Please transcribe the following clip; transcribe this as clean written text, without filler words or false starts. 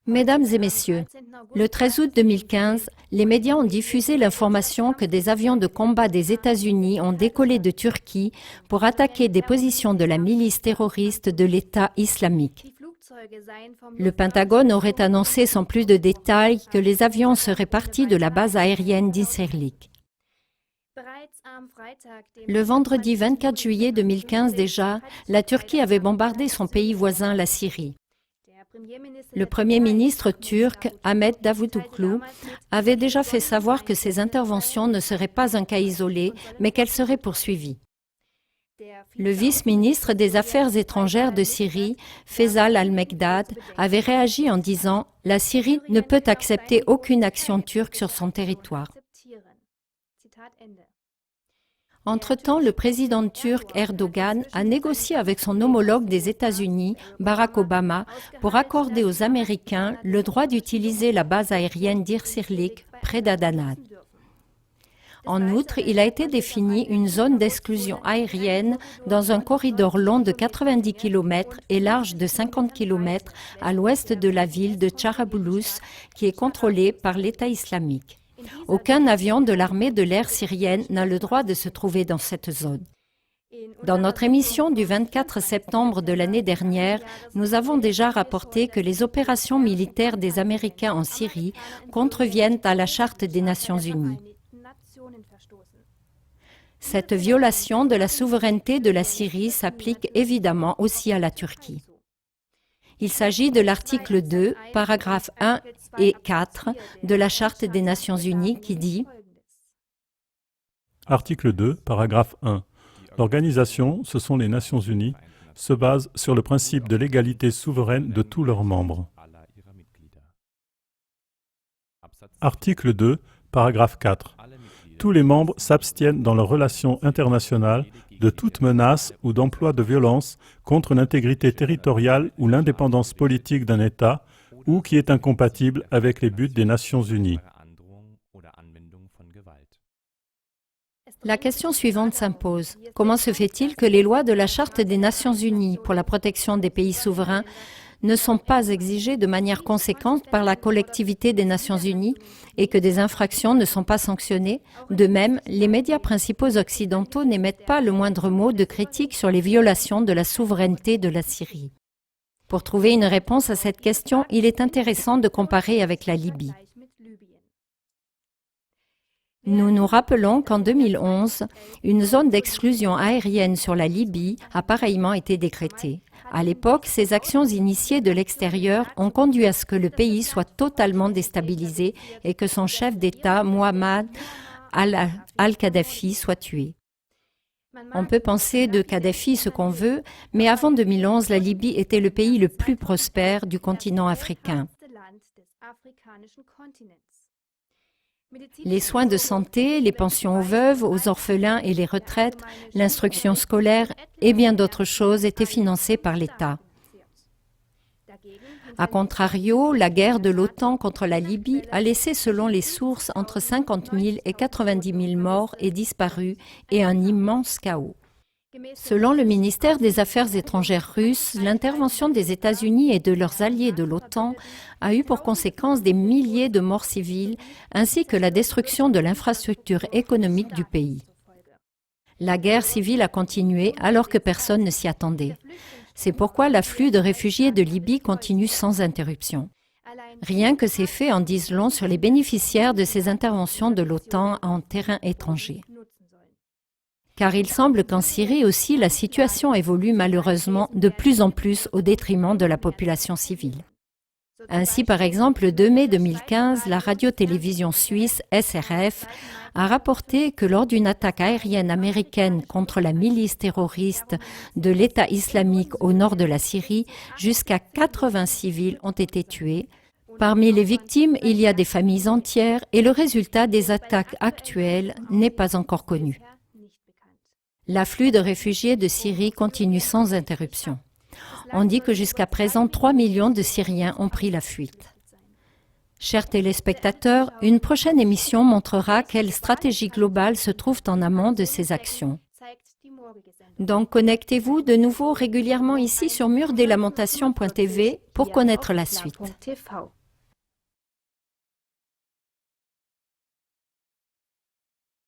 Mesdames et messieurs, le 13 août 2015, les médias ont diffusé l'information que des avions de combat des États-Unis ont décollé de Turquie pour attaquer des positions de la milice terroriste de l'État islamique. Le Pentagone aurait annoncé sans plus de détails que les avions seraient partis de la base aérienne d'Incirlik. Le vendredi 24 juillet 2015 déjà, la Turquie avait bombardé son pays voisin, la Syrie. Le Premier ministre turc, Ahmet Davutoglu, avait déjà fait savoir que ces interventions ne seraient pas un cas isolé, mais qu'elles seraient poursuivies. Le vice-ministre des Affaires étrangères de Syrie, Faisal al-Mekdad, avait réagi en disant « La Syrie ne peut accepter aucune action turque sur son territoire ». Entre-temps, le président turc Erdogan a négocié avec son homologue des États-Unis, Barack Obama, pour accorder aux Américains le droit d'utiliser la base aérienne d'Incirlik, près d'Adana. En outre, il a été défini une zone d'exclusion aérienne dans un corridor long de 90 km et large de 50 km à l'ouest de la ville de Jarablus, qui est contrôlée par l'État islamique. Aucun avion de l'armée de l'air syrienne n'a le droit de se trouver dans cette zone. Dans notre émission du 24 septembre de l'année dernière, nous avons déjà rapporté que les opérations militaires des Américains en Syrie contreviennent à la Charte des Nations Unies. Cette violation de la souveraineté de la Syrie s'applique évidemment aussi à la Turquie. Il s'agit de l'article 2, paragraphes 1 et 4 de la Charte des Nations Unies qui dit Article 2, paragraphe 1. L'organisation, ce sont les Nations Unies, se base sur le principe de l'égalité souveraine de tous leurs membres. Article 2, paragraphe 4. Tous les membres s'abstiennent dans leurs relations internationales de toute menace ou d'emploi de violence contre l'intégrité territoriale ou l'indépendance politique d'un État ou qui est incompatible avec les buts des Nations Unies. La question suivante s'impose. Comment se fait-il que les lois de la Charte des Nations Unies pour la protection des pays souverains ne sont pas exigées de manière conséquente par la collectivité des Nations Unies et que des infractions ne sont pas sanctionnées? De même, les médias principaux occidentaux n'émettent pas le moindre mot de critique sur les violations de la souveraineté de la Syrie. Pour trouver une réponse à cette question, il est intéressant de comparer avec la Libye. Nous nous rappelons qu'en 2011, une zone d'exclusion aérienne sur la Libye a pareillement été décrétée. À l'époque, ces actions initiées de l'extérieur ont conduit à ce que le pays soit totalement déstabilisé et que son chef d'État, Muammar al-Kadhafi, soit tué. On peut penser de Kadhafi ce qu'on veut, mais avant 2011, la Libye était le pays le plus prospère du continent africain. Les soins de santé, les pensions aux veuves, aux orphelins et les retraites, l'instruction scolaire et bien d'autres choses étaient financés par l'État. A contrario, la guerre de l'OTAN contre la Libye a laissé, selon les sources, entre 50 000 et 90 000 morts et disparus et un immense chaos. Selon le ministère des Affaires étrangères russe, l'intervention des États-Unis et de leurs alliés de l'OTAN a eu pour conséquence des milliers de morts civiles ainsi que la destruction de l'infrastructure économique du pays. La guerre civile a continué alors que personne ne s'y attendait. C'est pourquoi l'afflux de réfugiés de Libye continue sans interruption. Rien que ces faits en disent long sur les bénéficiaires de ces interventions de l'OTAN en terrain étranger. Car il semble qu'en Syrie aussi, la situation évolue malheureusement de plus en plus au détriment de la population civile. Ainsi, par exemple, le 2 mai 2015, la radio-télévision suisse SRF a rapporté que lors d'une attaque aérienne américaine contre la milice terroriste de l'État islamique au nord de la Syrie, jusqu'à 80 civils ont été tués. Parmi les victimes, il y a des familles entières et le résultat des attaques actuelles n'est pas encore connu. L'afflux de réfugiés de Syrie continue sans interruption. On dit que jusqu'à présent, 3 millions de Syriens ont pris la fuite. Chers téléspectateurs, une prochaine émission montrera quelles stratégies globales se trouvent en amont de ces actions. Donc connectez-vous de nouveau régulièrement ici sur murdeslamentation.tv pour connaître la suite.